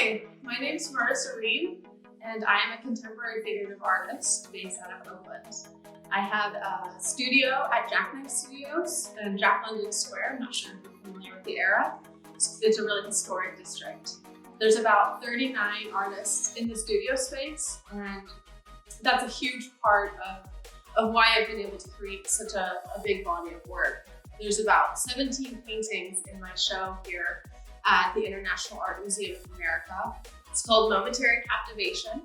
Hi, my name is Marisa Rheem, and I am a contemporary figurative artist based out of Oakland. I have a studio at Jackknife Studios in Jack London Square. I'm not sure if you're familiar with the area. It's a really historic district. There's about 39 artists in the studio space, and that's a huge part of why I've been able to create such a big body of work. There's about 17 paintings in my show here at the International Art Museum of America. It's called Momentary Captivation.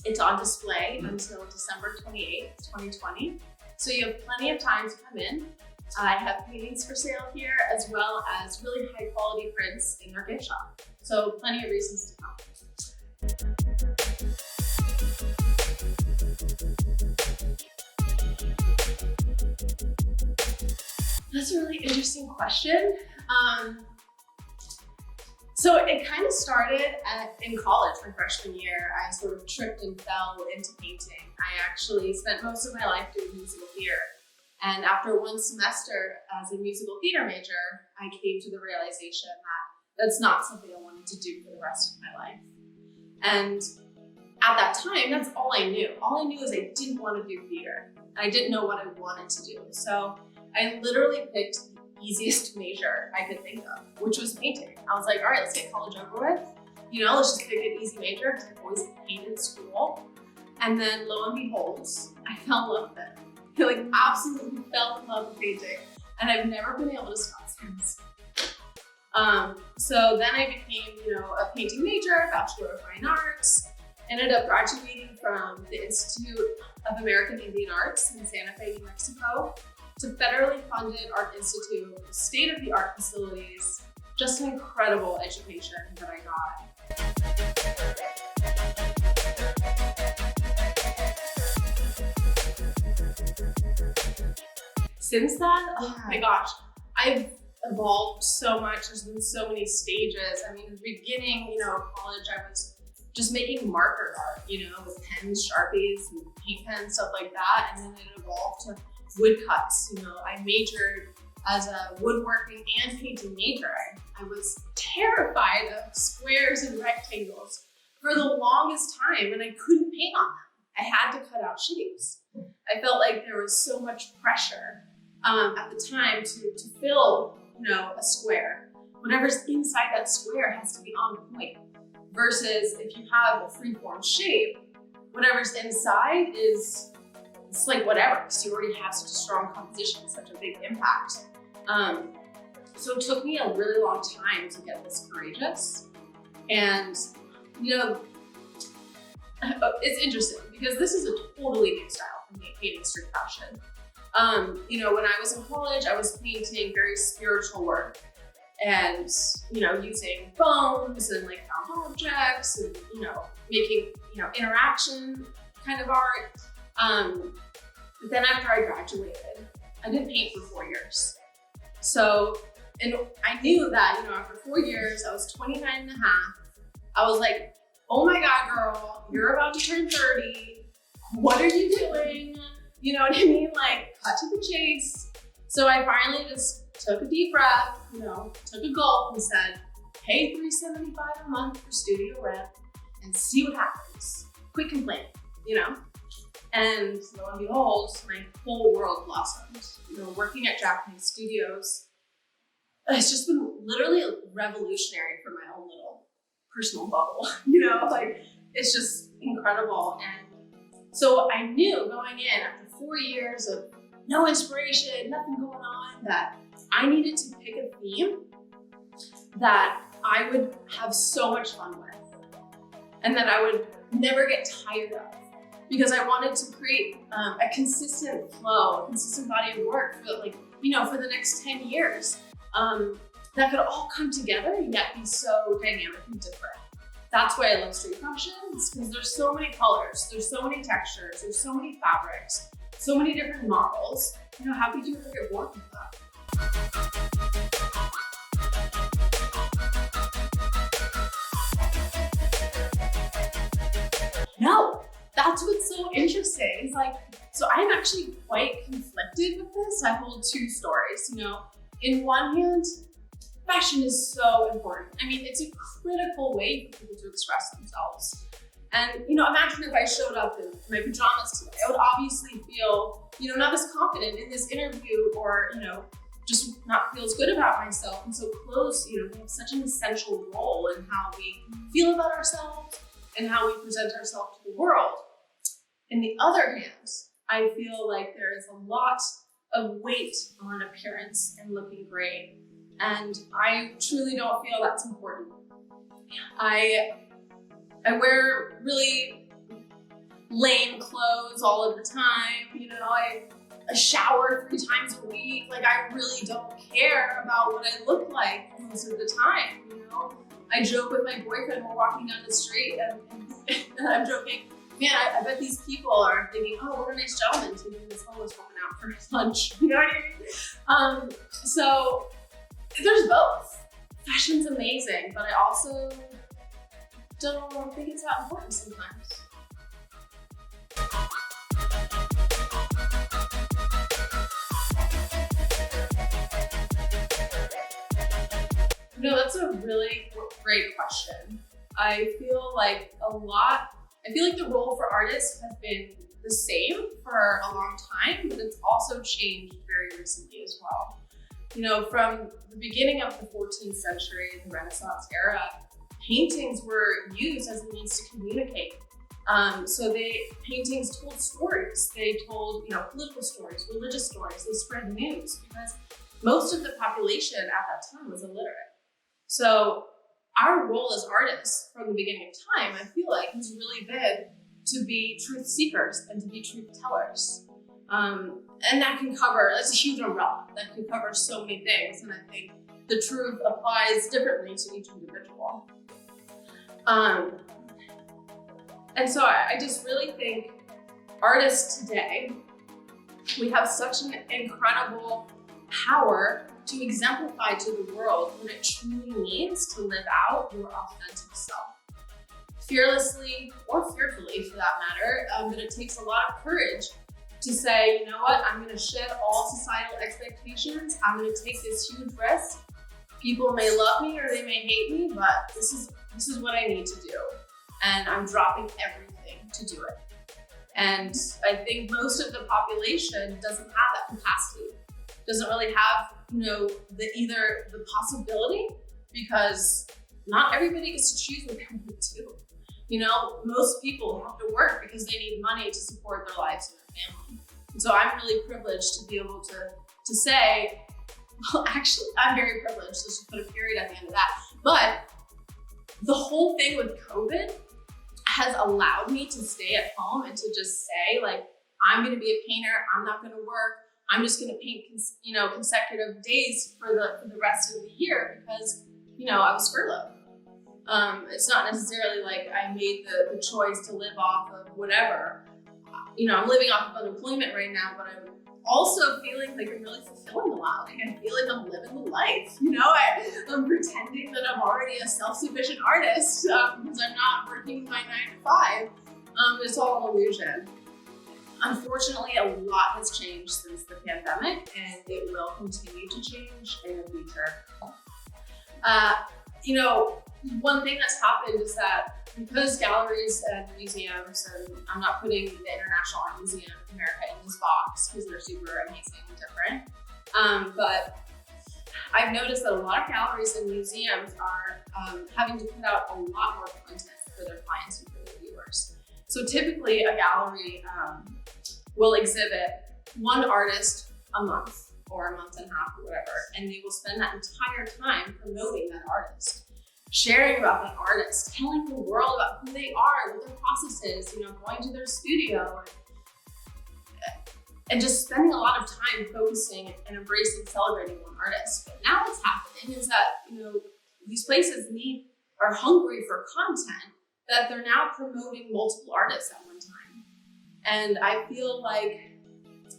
It's on display until December 28th, 2020. So you have plenty of time to come in. I have paintings for sale here, as well as really high quality prints in their gift shop. So plenty of reasons to come. That's a really interesting question. So it kind of started in college, my freshman year. I sort of tripped and fell into painting. I actually spent most of my life doing musical theater. And after one semester as a musical theater major, I came to the realization that that's not something I wanted to do for the rest of my life. And at that time, that's all I knew. All I knew is I didn't want to do theater. And I didn't know what I wanted to do. So I literally picked the easiest major I could think of, which was painting. I was like, all right, let's get college over with. Let's just pick an easy major because I've always hated school. And then lo and behold, I fell in love with it. I absolutely fell in love with painting. And I've never been able to stop since. So then I became, a painting major, Bachelor of Fine Arts. Ended up graduating from the Institute of American Indian Arts in Santa Fe, New Mexico, to federally funded Art Institute, state-of-the-art facilities, just an incredible education that I got. Since then, oh my gosh, I've evolved so much. There's been so many stages. I mean, in the beginning, of college, I was just making marker art, with pens, Sharpies, and paint pens, stuff like that. And then it evolved to woodcuts. I majored as a woodworking and painting major. I was terrified of squares and rectangles for the longest time, and I couldn't paint on them. I had to cut out shapes. I felt like there was so much pressure at the time to fill, a square. Whatever's inside that square has to be on point. Versus if you have a free-form shape, whatever's inside it's like whatever, because you already have such a strong composition, such a big impact. So it took me a really long time to get this courageous. And, it's interesting because this is a totally new style for me, painting street fashion. When I was in college, I was painting very spiritual work and, using bones and like found objects and, making, interaction kind of art. But then after I graduated, I didn't paint for 4 years. So, and I knew that, after 4 years, I was 29 and a half. I was like, oh my God, girl, you're about to turn 30. What are you doing? You know what I mean? Like, cut to the chase. So I finally just took a deep breath, took a gulp and said, pay $375 a month for studio rent and see what happens. Quit complaining, And lo and behold, my whole world blossomed. Working at Jackknife Studios, it's just been literally revolutionary for my own little personal bubble. It's just incredible. And so I knew going in after 4 years of no inspiration, nothing going on, that I needed to pick a theme that I would have so much fun with and that I would never get tired of, because I wanted to create a consistent flow, a consistent body of work for the next 10 years that could all come together and yet be so dynamic and different. That's why I love street fashion, because there's so many colors, there's so many textures, there's so many fabrics, so many different models. How could you ever get bored with that? No, that's what's so interesting. It's like, so I'm actually quite conflicted with this. I hold two stories, In one hand, fashion is so important. I mean, it's a critical way for people to express themselves. And, imagine if I showed up in my pajamas today, I would obviously feel, not as confident in this interview, or, just not feel as good about myself. And so clothes, they have such an essential role in how we feel about ourselves and how we present ourselves to the world. On the other hand, I feel like there is a lot of weight on appearance and looking great. And I truly don't feel that's important. I wear really lame clothes all of the time. I shower 3 times a week. Like, I really don't care about what I look like most of the time. I joke with my boyfriend, we're walking down the street, and I'm joking, man, I bet these people are thinking, oh, what a nice gentleman taking this homeless woman out for lunch. You know what I mean? So there's both. Fashion's amazing, but I also don't think it's that important sometimes. That's a really great question. I feel like the role for artists has been the same for a long time, but it's also changed very recently as well. From the beginning of the 14th century, the Renaissance era, paintings were used as a means to communicate. Paintings told stories. They told, political stories, religious stories. They spread news because most of the population at that time was illiterate. So our role as artists from the beginning of time, I feel like, has really been to be truth seekers and to be truth tellers. And that's a huge umbrella. That can cover so many things. And I think the truth applies differently to each individual. And so I just really think artists today, we have such an incredible power to exemplify to the world what it truly means to live out your authentic self. Fearlessly or fearfully, for that matter, but it takes a lot of courage to say, I'm going to shed all societal expectations. I'm going to take this huge risk. People may love me or they may hate me, but this is what I need to do. And I'm dropping everything to do it. And I think most of the population doesn't have that capacity, doesn't really have, either the possibility, because not everybody gets to choose what they want to do. Most people have to work because they need money to support their lives and their family. And so I'm really privileged to be able to say, well, actually, I'm very privileged, so just put a period at the end of that. But the whole thing with COVID has allowed me to stay at home and to just say, I'm going to be a painter. I'm not going to work. I'm just going to paint, consecutive days for the rest of the year because, I was furloughed. It's not necessarily like I made the choice to live off of whatever. I'm living off of unemployment right now, but I'm also feeling like I'm really fulfilling a lot. Like, I feel like I'm living the life. I'm pretending that I'm already a self-sufficient artist because I'm not working my 9 to 5. It's all an illusion. Unfortunately, a lot has changed since the pandemic, and it will continue to change in the future. One thing that's happened is that because galleries and museums, and I'm not putting the International Art Museum of America in this box because they're super amazing and different, but I've noticed that a lot of galleries and museums are having to put out a lot more content for their clients and for their viewers. So typically a gallery will exhibit one artist a month or a month and a half or whatever, and they will spend that entire time promoting that artist, sharing about that artist, telling the world about who they are, what their process is, going to their studio, and just spending a lot of time focusing and embracing, celebrating one artist. But now what's happening is that, these places are hungry for content, that they're now promoting multiple artists at one time. And I feel like,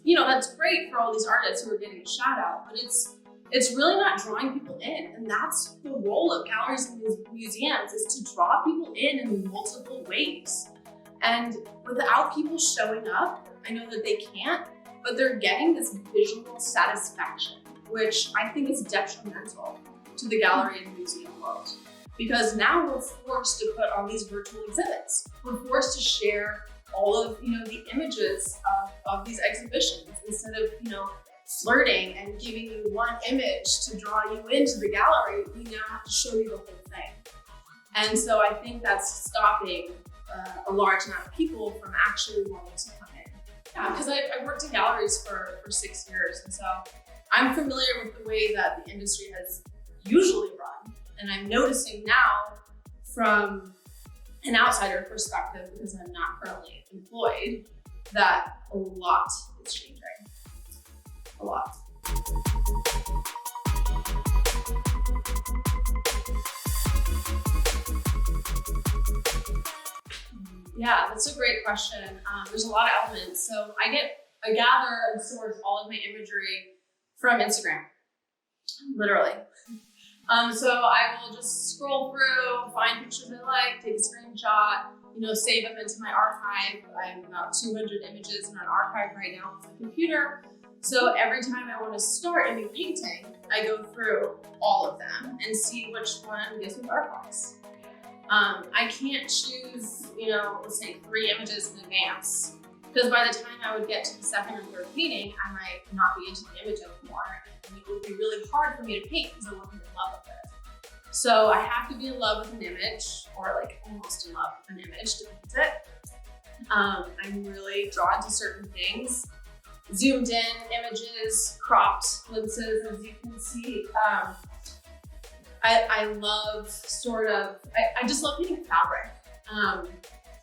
that's great for all these artists who are getting a shout out, but it's really not drawing people in. And that's the role of galleries and museums, is to draw people in multiple ways. And without people showing up, I know that they can't, but they're getting this visual satisfaction, which I think is detrimental to the gallery and museum world. Because now we're forced to put on these virtual exhibits. We're forced to share all of the images of these exhibitions instead of flirting and giving you one image to draw you into the gallery. We now have to show you the whole thing. And so I think that's stopping a large amount of people from actually wanting to come in. Yeah, because I've worked in galleries for 6 years, and so I'm familiar with the way that the industry has usually run. And I'm noticing now from an outsider perspective, because I'm not currently employed, that a lot is changing. A lot. Yeah, that's a great question. There's a lot of elements. So I gather and source all of my imagery from Instagram, literally. So I will just scroll through, find pictures I like, take a screenshot, save them into my archive. I have about 200 images in an archive right now on my computer. So every time I want to start a new painting, I go through all of them and see which one gives me butterflies. I can't choose, let's say 3 images in advance, because by the time I would get to the second or third painting, I might not be into the image anymore, and it would be really hard for me to paint because I wasn't in love with it. So I have to be in love with an image, or like almost in love with an image to paint it. I'm really drawn to certain things. Zoomed in images, cropped glimpses, as you can see. I love I just love painting fabric.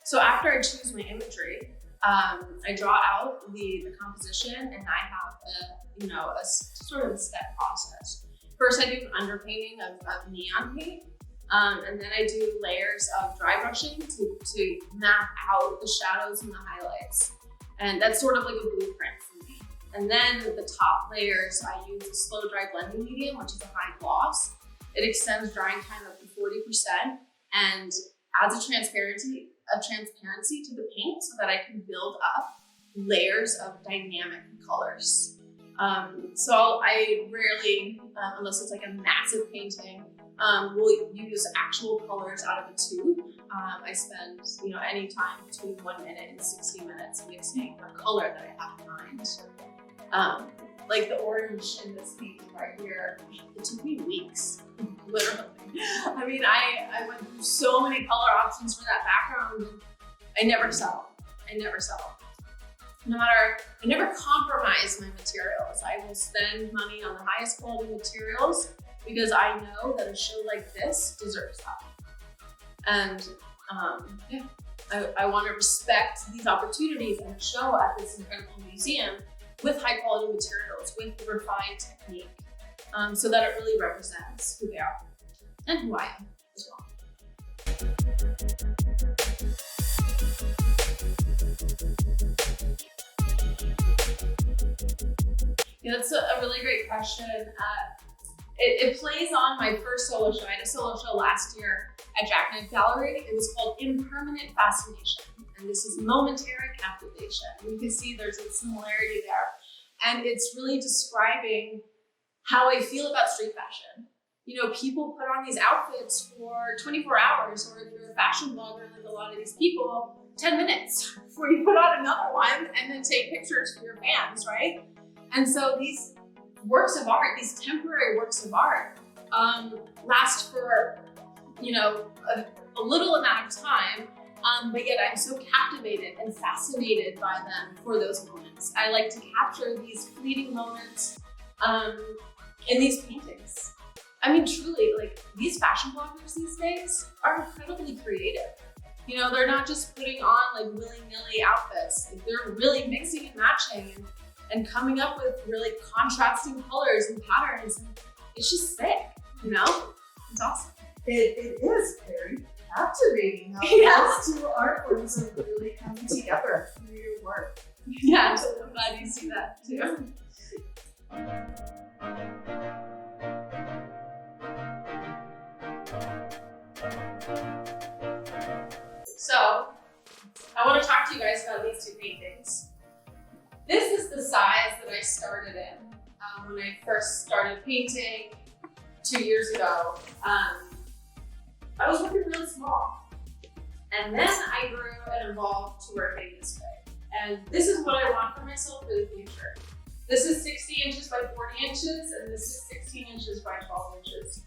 So after I choose my imagery, I draw out the composition, and I have a sort of a step process. First, I do an underpainting of neon paint, and then I do layers of dry brushing to map out the shadows and the highlights. And that's sort of like a blueprint for me. And then the top layers, I use a slow dry blending medium, which is a high gloss. It extends drying time up to 40% and adds a transparency to the paint so that I can build up layers of dynamic colors. So I rarely, unless it's like a massive painting, will use actual colors out of a tube. I spend any time between 1 minute and 60 minutes mixing a color that I have in mind. Like the orange in this painting right here, it took me weeks, literally. I mean, I went through so many color options for that background, and I never settled. I never compromise my materials. I will spend money on the highest quality materials because I know that a show like this deserves that. And I want to respect these opportunities and show at this incredible museum with high quality materials, with refined technique, so that it really represents who they are and who I am as well. Yeah, that's a really great question. It plays on my first solo show. I had a solo show last year at Jackknife Gallery. It was called Impermanent Fascination, and this is Momentary Captivation. You can see there's a similarity there. And it's really describing how I feel about street fashion. People put on these outfits for 24 hours, or if you're a fashion blogger like a lot of these people, 10 minutes before you put on another one and then take pictures for your fans, right? And so these works of art, these temporary works of art, last for, a little amount of time, but yet I'm so captivated and fascinated by them for those moments. I like to capture these fleeting moments in these paintings. I mean, truly, like, these fashion bloggers these days are incredibly creative. They're not just putting on like willy-nilly outfits. Like, they're really mixing and matching and coming up with really contrasting colors and patterns. And it's just sick, It's awesome. It is very captivating how those two art forms are really coming together through your work. Yeah, I'm glad you see that too. So, I want to talk to you guys about these 2 paintings. This is the size that I started in when I first started painting 2 years ago, I was working really small. And then I grew and evolved to working this big. And this is what I want for myself for the future. This is 60 inches by 40 inches, and this is 16 inches by 12 inches.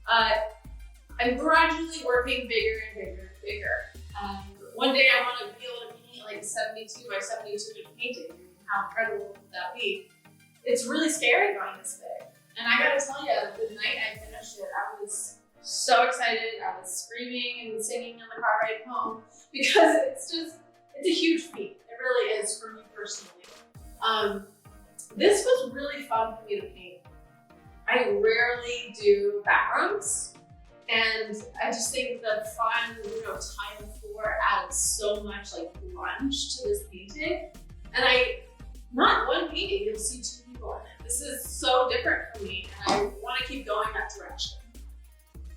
I'm gradually working bigger and bigger and bigger. One day I want to be able to paint like a 72 by 72 inch painting. How incredible would that be? It's really scary going this big. And I gotta tell you, the night I finished it, I was so excited. I was screaming and singing in the car ride home because it's a huge feat. It really is for me personally. This was really fun for me to paint. I rarely do backgrounds, and I just think the fun, Tile 4 adds so much like lunch to this painting. And not one painting, you'll see 2 people in it. This is so different for me, and I want to keep going that direction.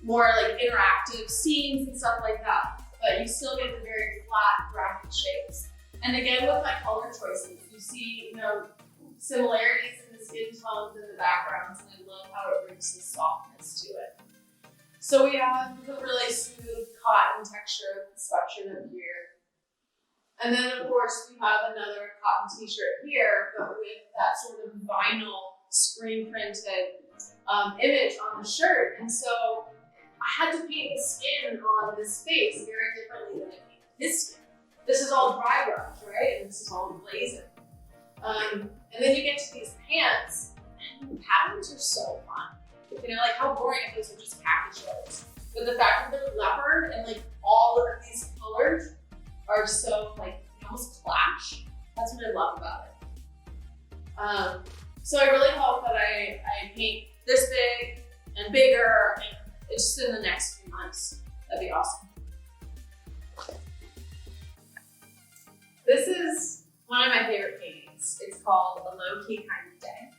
More like interactive scenes and stuff like that, but you still get the very flat, graphic shapes. And again, with my color choices, you see, similarities in the skin tones and the backgrounds, and I love how it brings the softness to it. So we have the really smooth cotton texture of the sweatshirt up here. And then of course we have another cotton t-shirt here, but with that sort of vinyl screen printed image on the shirt. And so I had to paint the skin on this face very differently than I painted his skin. This is all dry brush, right? And this is all glazing. And then you get to these pants, and the patterns are so fun. Like how boring it is with just khaki shorts. But the fact that they're leopard and like all of these colors are so like almost clash. That's what I love about it. So I really hope that I paint this big and bigger, and it's just in the next few months. That'd be awesome. This is one of my favorite paintings. It's called A Lowkey Kind of Day.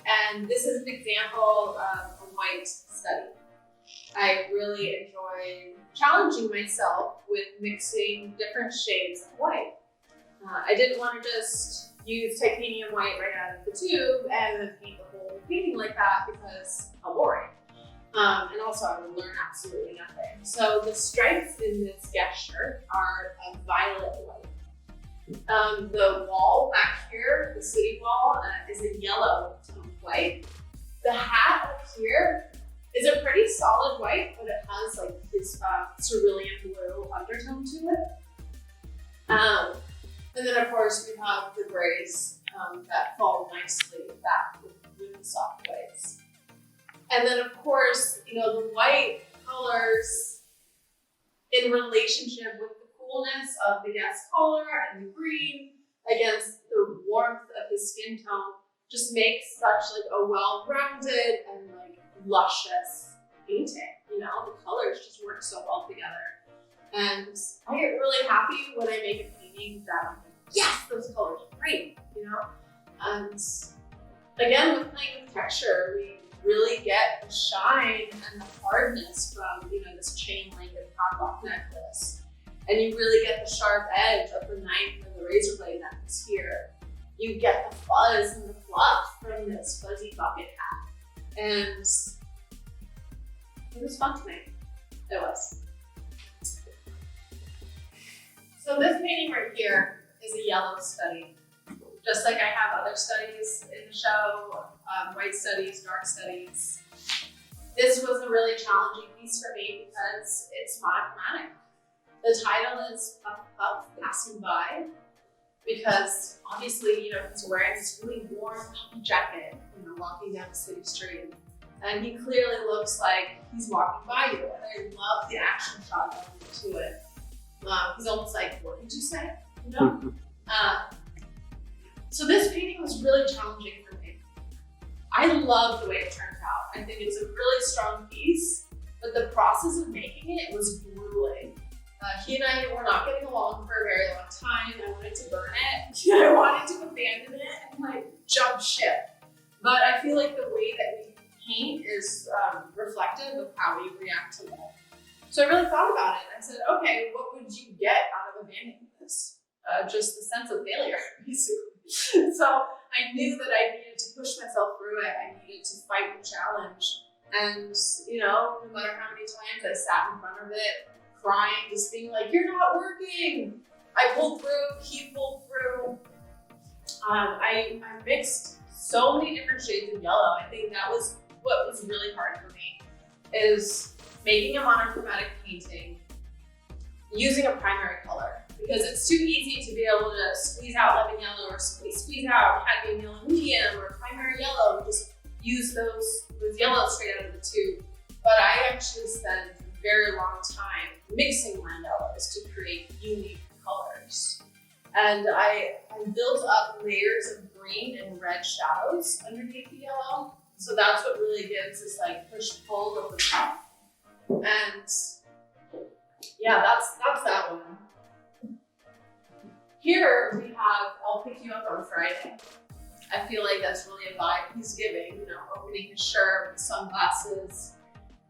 And this is an example of a white study. I really enjoy challenging myself with mixing different shades of white. I didn't want to just use titanium white right out of the tube and then paint the whole painting like that because how boring. And also I would learn absolutely nothing. So the stripes in this guest shirt are a violet white. The wall back here, the city wall, is a yellow tone white. The hat up here is a pretty solid white, but it has like this cerulean blue undertone to it. And then of course we have the grays that fall nicely back with the soft whites. And then of course, the white colors in relationship with the coolness of the guest color and the green against the warmth of his skin tone just makes such like a well-rounded and like luscious painting. The colors just work so well together. And I get really happy when I make a painting that I'm like, yes, those colors are great, And again, with playing with texture, we really get the shine and the hardness from, this chain link and padlock necklace. And you really get the sharp edge of the knife and the razor blade necklace here. You get the fuzz and the fluff from this fuzzy bucket hat. And it was fun to make. It was. So this painting right here is a yellow study. Just like I have other studies in the show, white studies, dark studies. This was a really challenging piece for me because it's monochromatic. The title is Puff Puff Passing By, because obviously, he's wearing this really warm puffy jacket, walking down the city street. And he clearly looks like he's walking by you. And I love the action shot to it. He's almost like, what did you say? So this painting was really challenging for me. I love the way it turned out. I think it's a really strong piece, but the process of making it was grueling. He and I were not getting along for a very long time. I wanted to burn it. I wanted to abandon it and jump ship. But I feel like the way that we paint is reflective of how we react to life. So I really thought about it. I said, okay, what would you get out of abandoning this? Just the sense of failure, basically. So I knew that I needed to push myself through it. I needed to fight the challenge. And, you know, no matter how many times I sat in front of it, crying, just being like, you're not working. I pulled through, he pulled through. I mixed so many different shades of yellow. I think that was what was really hard for me, is making a monochromatic painting using a primary color, because it's too easy to be able to squeeze out lemon yellow or squeeze out cadmium yellow medium or primary yellow and just use those yellows straight out of the tube. But I actually spent a very long time mixing my yellows to create unique colors. And I built up layers of green and red shadows underneath the yellow. So that's what really gives this like push-pull of the top. And yeah, that's that one. Here we have I'll Pick You Up on Friday. I feel like that's really a vibe he's giving, you know, opening his shirt with sunglasses.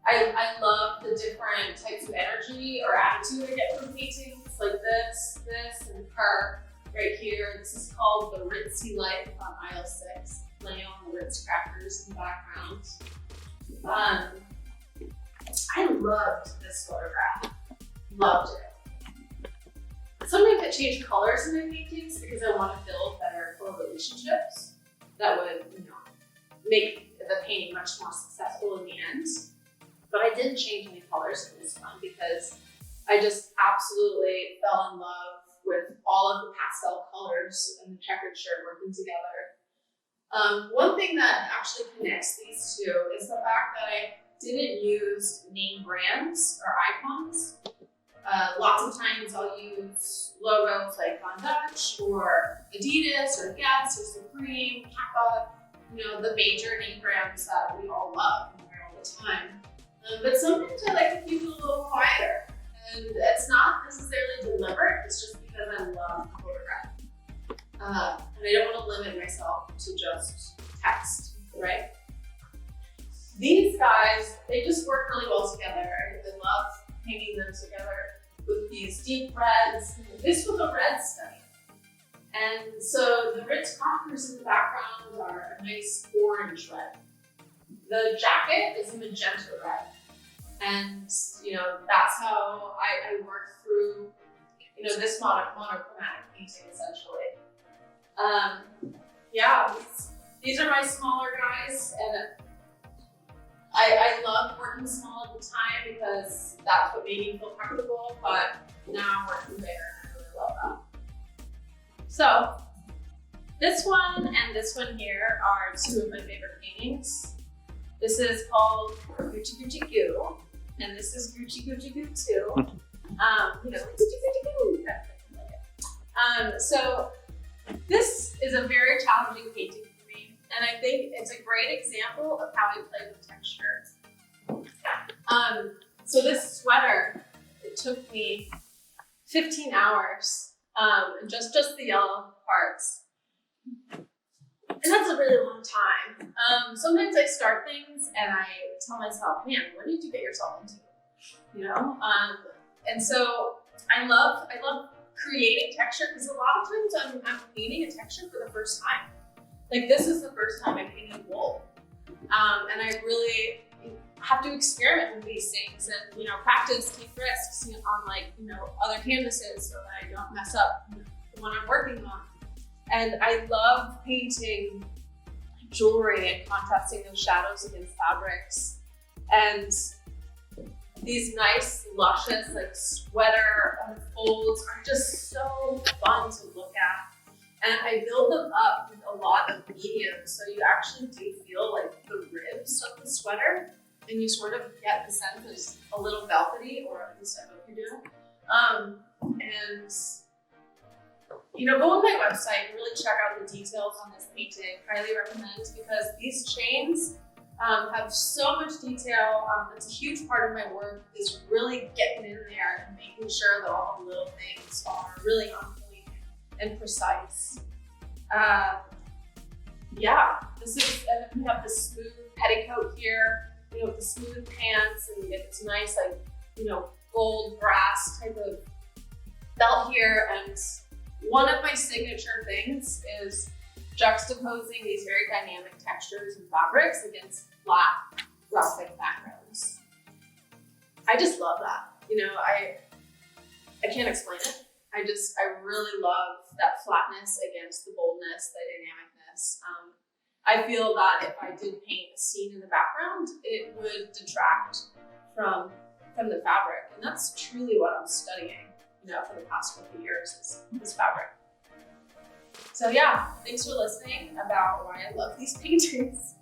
I love the different types of energy or attitude I get from paintings, like this, and her right here. This is called The Ritzy Life on aisle 6, laying on the Ritz crackers in the background. I loved this photograph. Loved it. Sometimes I change colors in my paintings because I want to build better color relationships that would, you know, make the painting much more successful in the end. But I didn't change any colors in this one because I just absolutely fell in love with all of the pastel colors and the checkered shirt working together. One thing that actually connects these two is the fact that I didn't use name brands or icons. Lots of times I'll use logos like Von Dutch or Adidas or Guess or Supreme, Kappa, you know, the major name brands that we all love and wear all the time. But sometimes I like to keep it a little quieter. And it's not necessarily deliberate, it's just because I love photography. And I don't want to limit myself to just text, right? These guys, they just work really well together. I love painting them together with these deep reds. This was a red study. And so the Ritz crackers in the background are a nice orange red. The jacket is a magenta red. And, you know, that's how I work through, you know, this monochromatic painting essentially. Yeah, these are my smaller guys, and I loved working small at the time because that's what made me feel comfortable, but now I'm working bigger and I really love that. So this one and this one here are two of my favorite paintings. This is called Gucci Gucci Goo, and this is Gucci Gucci Goo too. You know, Gucci Gucci Goo. So this is a very challenging painting for me, and I think it's a great example of how I play with texture. So this sweater, it took me 15 hours, just the yellow parts. And that's a really long time. Sometimes I start things and I tell myself, man, what did you get yourself into? You know? And so I love creating texture because a lot of times I'm painting a texture for the first time. Like this is the first time I painted wool. And I really have to experiment with these things and, you know, practice, take risks on like, you know, other canvases so that I don't mess up the one I'm working on. And I love painting jewelry and contrasting those shadows against fabrics. And these nice, luscious, like sweater folds are just so fun to look at. And I build them up with a lot of medium, so you actually do feel like the ribs of the sweater, and you sort of get the sense that it's a little velvety, or at least I hope you do. And you know, go on my website and really check out the details on this painting. Highly recommend, because these chains have so much detail. It's a huge part of my work, is really getting in there and making sure that all the little things are really on point and precise. Yeah, this is, and we have this smooth petticoat here, you know, with the smooth pants, and you get this nice, like, you know, gold brass type of belt here. And one of my signature things is juxtaposing these very dynamic textures and fabrics against flat graphic backgrounds. I just love that. You know, I can't explain it. I really love that flatness against the boldness, the dynamicness. I feel that if I did paint a scene in the background, it would detract from the fabric. And that's truly what I'm studying, you know, for the past couple of years is fabric. So yeah, thanks for listening about why I love these paintings.